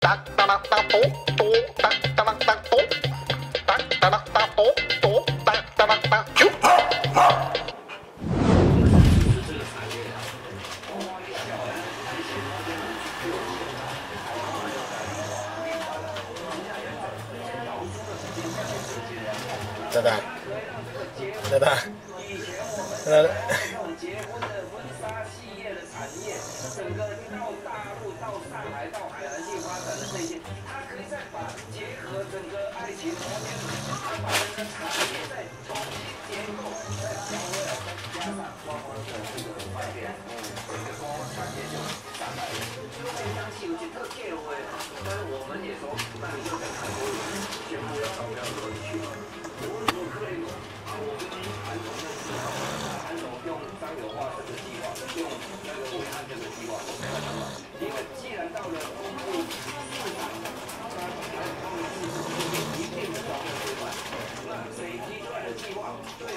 哒哒哒哒咚咚，哒哒哒哒咚，哒哒哒哒咚咚，哒哒哒哒啾。大大，大大，大大。整个到大陆、到上海、到海南去发展的这些，它可以再把结合整个爱情重新，它把整个产业再重新结构、再调回来，再加上观光的这个方面，整个观光产业就上来了。就这样起有些特结尾，但是我们也说，那你就跟韩国人宣布要招标的时候去。我如果可以，我跟韩总认识，韩总用商有化这个计划，用那个伟岸这个计划。因为既然到了公布市场，那他们一定的招标阶段，那谁提出来的计划对